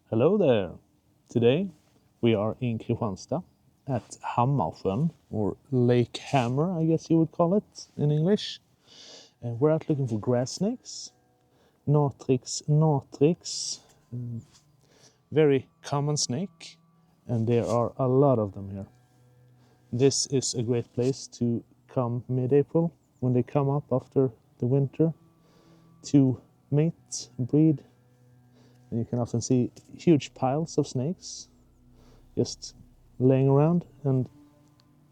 Hello there! Today we are in Kristianstad at Hammarsjön, or Lake Hammer, I guess you would call it in English. And we're out looking for grass snakes. Natrix, very common snake, and there are a lot of them here. This is a great place to come mid-April, when they come up after the winter, to mate, breed. And you can often see huge piles of snakes just laying around. And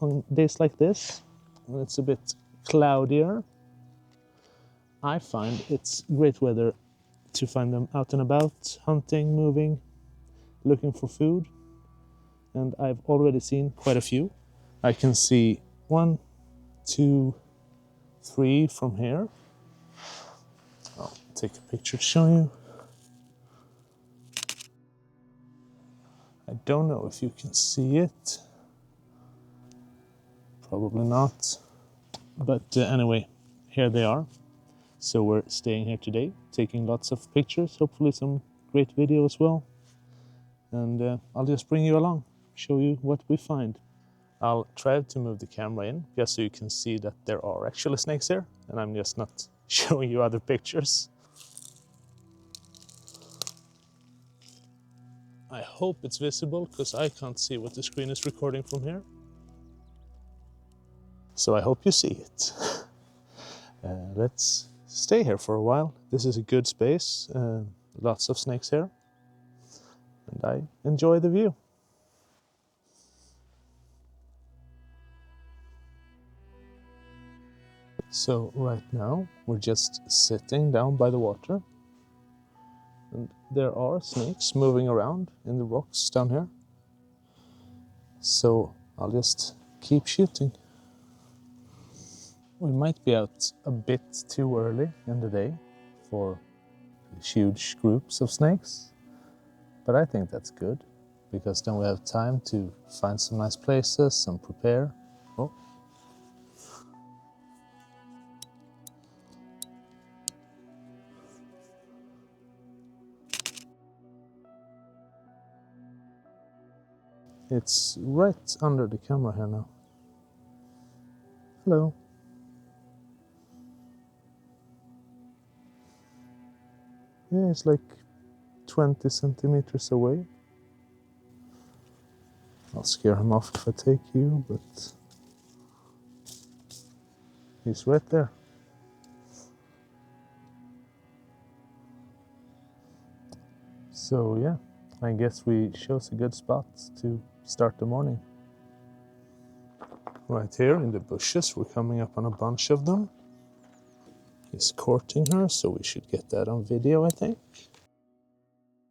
on days like this, when it's a bit cloudier, I find it's great weather to find them out and about, hunting, moving, looking for food. And I've already seen quite a few. I can see 1, 2, 3 from here. I'll take a picture to show you. I don't know if you can see it. Probably not. But anyway, here they are. So we're staying here today, taking lots of pictures, hopefully some great video as well. And I'll just bring you along, show you what we find. I'll try to move the camera in, just so you can see that there are actually snakes here, and I'm just not showing you other pictures. I hope it's visible, because I can't see what the screen is recording from here. So I hope you see it. Let's stay here for a while. This is a good space, lots of snakes here, and I enjoy the view. So right now we're just sitting down by the water. And there are snakes moving around in the rocks down here. So I'll just keep shooting. We might be out a bit too early in the day for huge groups of snakes. But I think that's good, because then we have time to find some nice places and prepare. Oh. It's right under the camera here now. Hello. Yeah, it's like 20 centimeters away. I'll scare him off if I take you, but he's right there. So yeah, I guess we chose a good spot to start the morning. Right here in the bushes, we're coming up on a bunch of them. He's courting her, so we should get that on video, I think.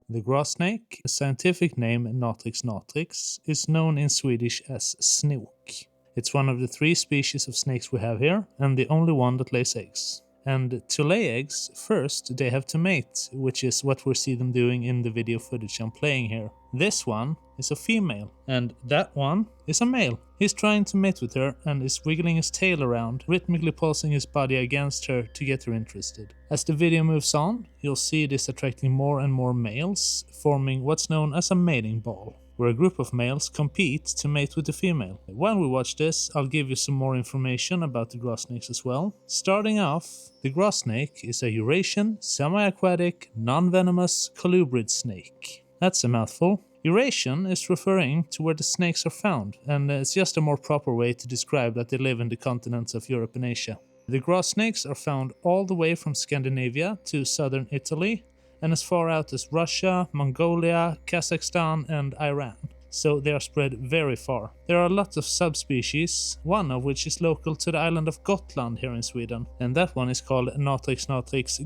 The grass snake, a scientific name Natrix, is known in Swedish as Snok. It's one of the 3 species of snakes we have here, and the only one that lays eggs. And to lay eggs, first they have to mate, which is what we see them doing in the video footage I'm playing here. This one is a female, and that one is a male. He's trying to mate with her and is wiggling his tail around, rhythmically pulsing his body against her to get her interested. As the video moves on, you'll see this attracting more and more males, forming what's known as a mating ball, where a group of males compete to mate with the female. While we watch this, I'll give you some more information about the grass snakes as well. Starting off, the grass snake is a Eurasian, semi-aquatic, non-venomous colubrid snake. That's a mouthful. Eurasian is referring to where the snakes are found, and it's just a more proper way to describe that they live in the continents of Europe and Asia. The grass snakes are found all the way from Scandinavia to southern Italy, and as far out as Russia, Mongolia, Kazakhstan and Iran. So they are spread very far. There are lots of subspecies, one of which is local to the island of Gotland here in Sweden, and that one is called Natrix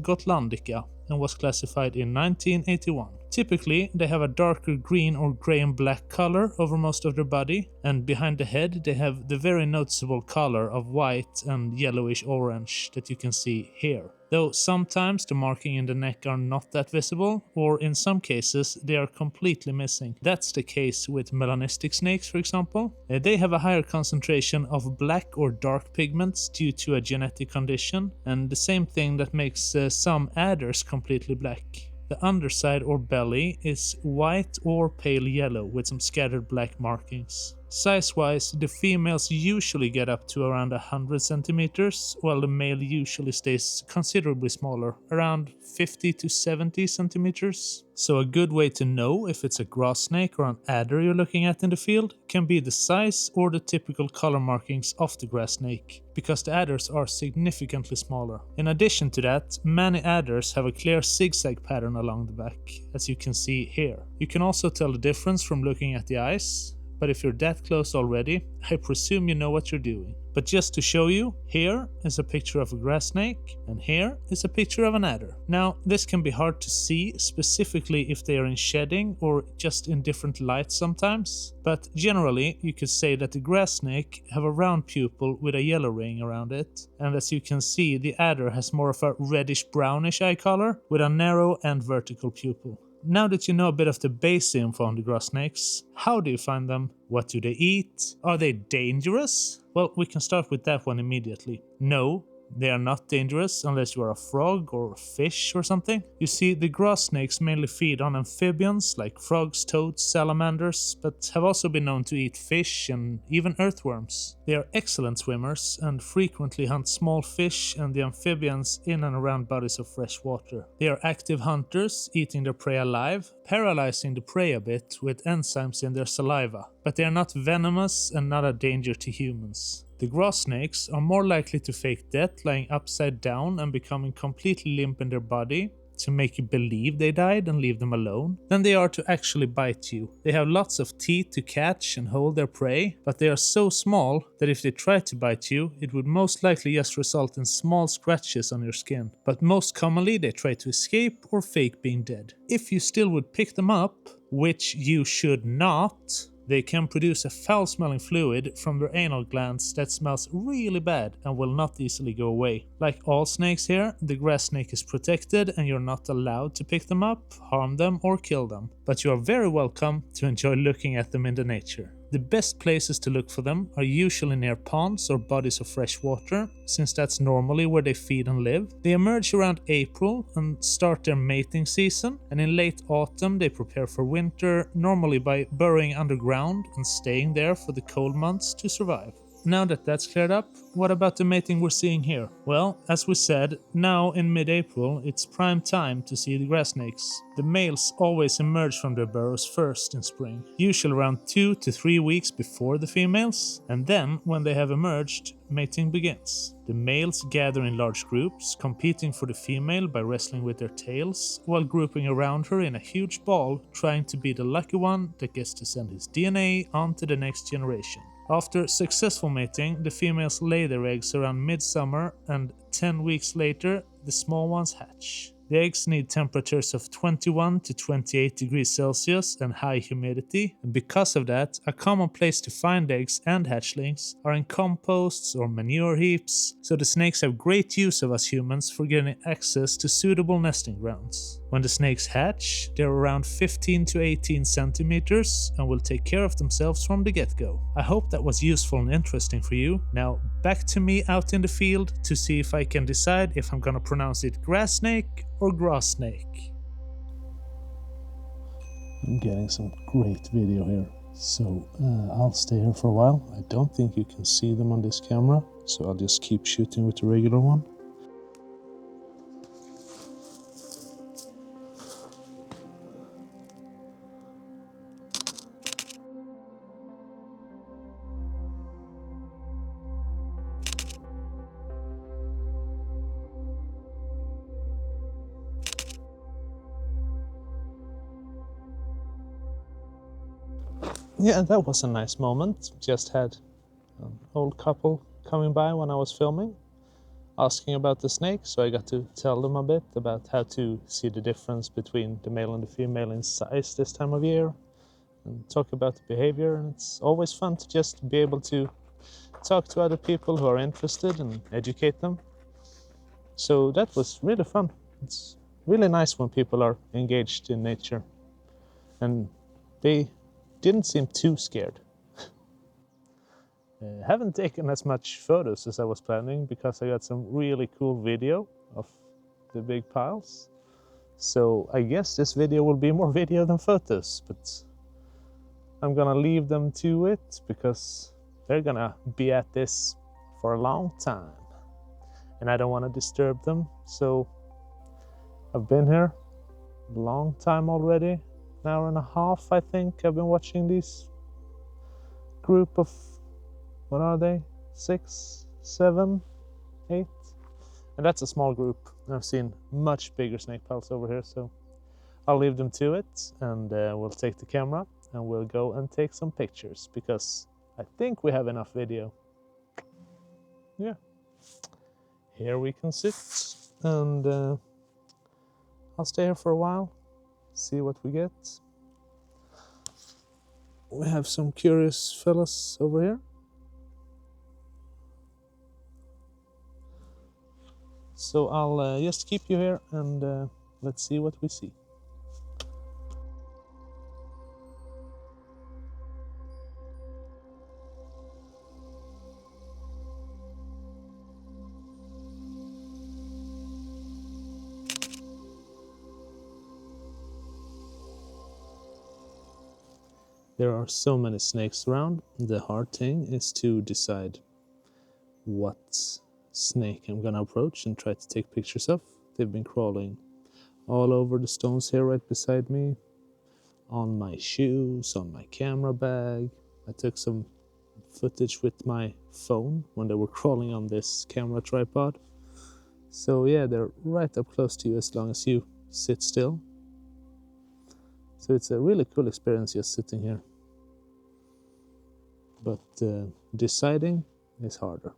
gotlandica and was classified in 1981. Typically, they have a darker green or grey and black color over most of their body, and behind the head they have the very noticeable color of white and yellowish orange that you can see here. Though sometimes the marking in the neck are not that visible, or in some cases they are completely missing. That's the case with melanistic snakes, for example. They have a higher concentration of black or dark pigments due to a genetic condition, and the same thing that makes some adders completely black. The underside or belly is white or pale yellow with some scattered black markings. Size-wise, the females usually get up to around 100 centimeters, while the male usually stays considerably smaller, around 50 to 70 centimeters. So a good way to know if it's a grass snake or an adder you're looking at in the field can be the size or the typical color markings of the grass snake, because the adders are significantly smaller. In addition to that, many adders have a clear zigzag pattern along the back, as you can see here. You can also tell the difference from looking at the eyes, but if you're that close already, I presume you know what you're doing. But just to show you, here is a picture of a grass snake, and here is a picture of an adder. Now, this can be hard to see, specifically if they are in shedding or just in different lights sometimes, but generally you could say that the grass snake have a round pupil with a yellow ring around it, and as you can see, the adder has more of a reddish-brownish eye color with a narrow and vertical pupil. Now that you know a bit of the base info on the grass snakes, how do you find them? What do they eat? Are they dangerous? Well, we can start with that one immediately. No, they are not dangerous unless you are a frog or a fish or something. You see, the grass snakes mainly feed on amphibians like frogs, toads, salamanders, but have also been known to eat fish and even earthworms. They are excellent swimmers and frequently hunt small fish and the amphibians in and around bodies of fresh water. They are active hunters, eating their prey alive, paralyzing the prey a bit with enzymes in their saliva, but they are not venomous and not a danger to humans. The grass snakes are more likely to fake death lying upside down and becoming completely limp in their body to make you believe they died and leave them alone than they are to actually bite you. They have lots of teeth to catch and hold their prey, but they are so small that if they tried to bite you, it would most likely just result in small scratches on your skin. But most commonly they try to escape or fake being dead. If you still would pick them up, which you should not, they can produce a foul-smelling fluid from their anal glands that smells really bad and will not easily go away. Like all snakes here, the grass snake is protected and you're not allowed to pick them up, harm them or kill them. But you are very welcome to enjoy looking at them in the nature. The best places to look for them are usually near ponds or bodies of fresh water, since that's normally where they feed and live. They emerge around April and start their mating season, and in late autumn they prepare for winter, normally by burrowing underground and staying there for the cold months to survive. Now that that's cleared up, what about the mating we're seeing here? Well, as we said, now in mid-April it's prime time to see the grass snakes. The males always emerge from their burrows first in spring, usually around 2 to 3 weeks before the females, and then when they have emerged, mating begins. The males gather in large groups, competing for the female by wrestling with their tails, while grouping around her in a huge ball, trying to be the lucky one that gets to send his DNA on to the next generation. After successful mating, the females lay their eggs around midsummer, and 10 weeks later, the small ones hatch. The eggs need temperatures of 21 to 28 degrees Celsius and high humidity, and because of that, a common place to find eggs and hatchlings are in composts or manure heaps, so the snakes have great use of us humans for getting access to suitable nesting grounds. When the snakes hatch, they're around 15 to 18 centimeters and will take care of themselves from the get-go. I hope that was useful and interesting for you. Now back to me out in the field to see if I can decide if I'm gonna pronounce it grass snake or grass snake. I'm getting some great video here, so I'll stay here for a while. I don't think you can see them on this camera, so I'll just keep shooting with the regular one. Yeah, that was a nice moment. Just had an old couple coming by when I was filming, asking about the snake, so I got to tell them a bit about how to see the difference between the male and the female in size this time of year, and talk about the behavior. And it's always fun to just be able to talk to other people who are interested and educate them. So that was really fun. It's really nice when people are engaged in nature, and they didn't seem too scared. Haven't taken as much photos as I was planning because I got some really cool video of the big piles. So I guess this video will be more video than photos, but I'm gonna leave them to it because they're gonna be at this for a long time and I don't want to disturb them. So I've been here a long time already, an hour and a half I think I've been watching this group of, what are they, 6, 7, 8, and that's a small group. I've seen much bigger snake piles over here, so I'll leave them to it, and we'll take the camera and we'll go and take some pictures because I think we have enough video. Yeah, here we can sit, and I'll stay here for a while, see what we get. We have some curious fellas over here. So I'll just keep you here and let's see what we see. There are so many snakes around. The hard thing is to decide what snake I'm gonna approach and try to take pictures of. They've been crawling all over the stones here right beside me, on my shoes, on my camera bag. I took some footage with my phone when they were crawling on this camera tripod. So yeah, they're right up close to you as long as you sit still. So it's a really cool experience just sitting here. But deciding is harder.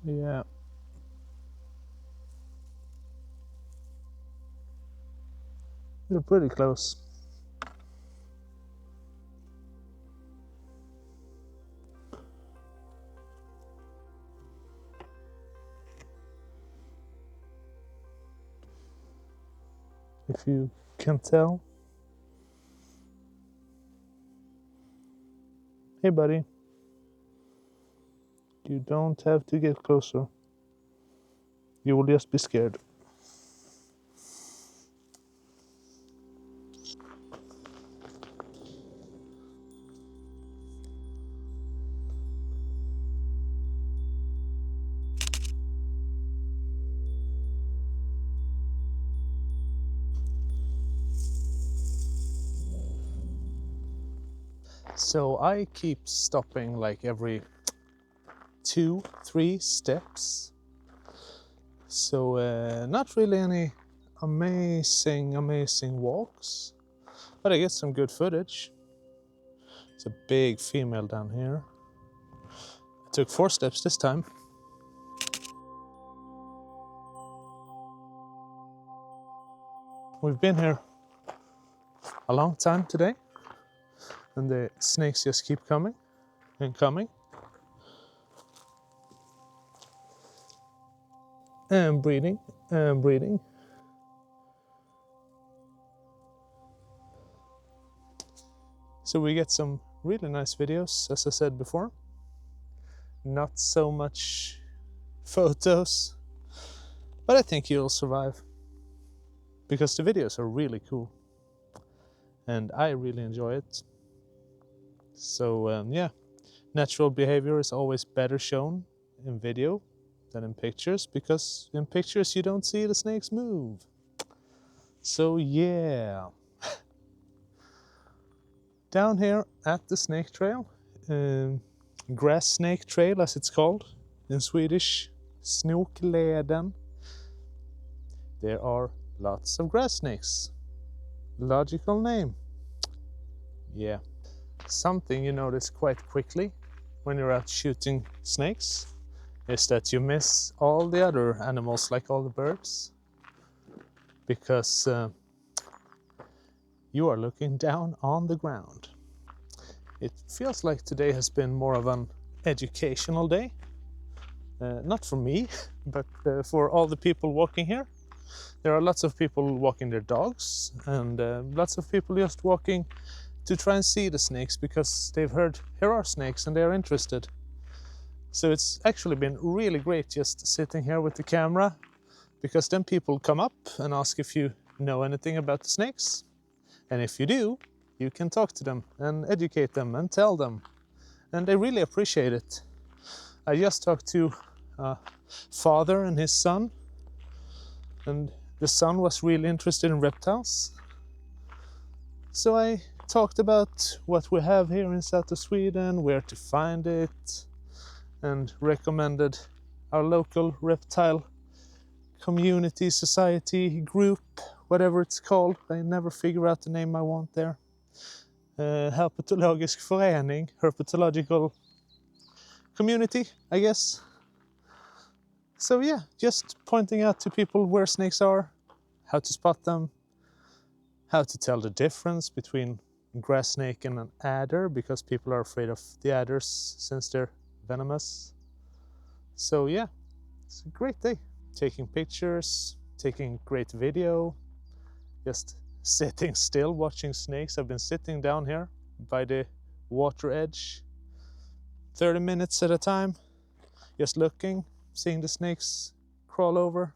Yeah. They're pretty close. If you can tell. Hey buddy. You don't have to get closer. You will just be scared. So I keep stopping like every 2-3 steps. So not really any amazing walks, but I get some good footage. It's a big female down here. I took 4 steps this time. We've been here a long time today, and the snakes just keep coming and coming. And breeding, and breeding. So we get some really nice videos, as I said before. Not so much photos, but I think you'll survive. Because the videos are really cool. And I really enjoy it. So yeah, natural behavior is always better shown in video than in pictures, because in pictures you don't see the snakes move. So yeah. Down here at the snake trail, grass snake trail as it's called in Swedish, Snokleden, there are lots of grass snakes. Logical name. Yeah. Something you notice quite quickly when you're out shooting snakes is that you miss all the other animals, like all the birds, because you are looking down on the ground. It feels like today has been more of an educational day. Not for me, but for all the people walking here. There are lots of people walking their dogs, and lots of people just walking to try and see the snakes because they've heard here are snakes and they're interested. So it's actually been really great just sitting here with the camera, because then people come up and ask if you know anything about the snakes. And if you do, you can talk to them and educate them and tell them. And they really appreciate it. I just talked to a father and his son, and the son was really interested in reptiles. So I talked about what we have here in south of Sweden, where to find it, and recommended our local reptile community, society, group, whatever it's called. I never figure out the name I want there. Herpetologisk förening, herpetological community, I guess. So yeah, just pointing out to people where snakes are, how to spot them, how to tell the difference between a grass snake and an adder, because people are afraid of the adders since they're venomous. So yeah, it's a great day. Taking pictures, taking great video, just sitting still watching snakes. I've been sitting down here by the water edge 30 minutes at a time, just looking, seeing the snakes crawl over.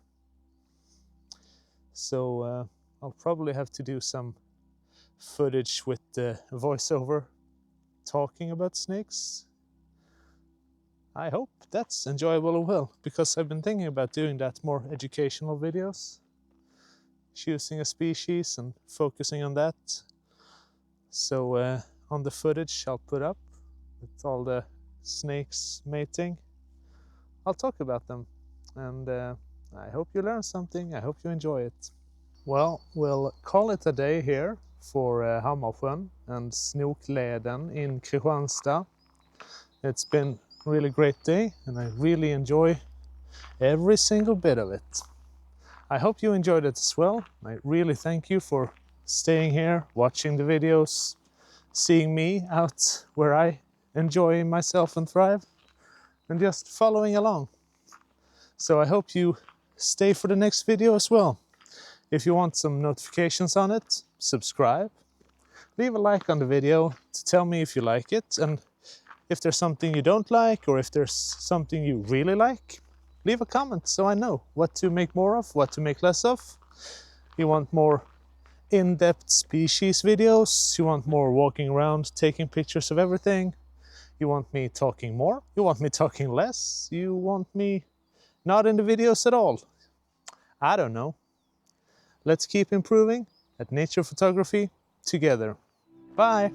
So I'll probably have to do some footage with the voiceover talking about snakes. I hope that's enjoyable as well, because I've been thinking about doing that, more educational videos, choosing a species and focusing on that. So on the footage I'll put up with all the snakes mating, I'll talk about them, and I hope you learn something. I hope you enjoy it. Well, we'll call it a day here for Hammarsjön and Snokleden in Kristianstad. It's been a really great day and I really enjoy every single bit of it. I hope you enjoyed it as well. I really thank you for staying here, watching the videos, seeing me out where I enjoy myself and thrive, and just following along. So I hope you stay for the next video as well. If you want some notifications on it, subscribe. Leave a like on the video to tell me if you like it, and if there's something you don't like, or if there's something you really like, leave a comment so I know what to make more of, what to make less of. You want more in-depth species videos? You want more walking around, taking pictures of everything? You want me talking more? You want me talking less? You want me not in the videos at all? I don't know. Let's keep improving at nature photography together. Bye!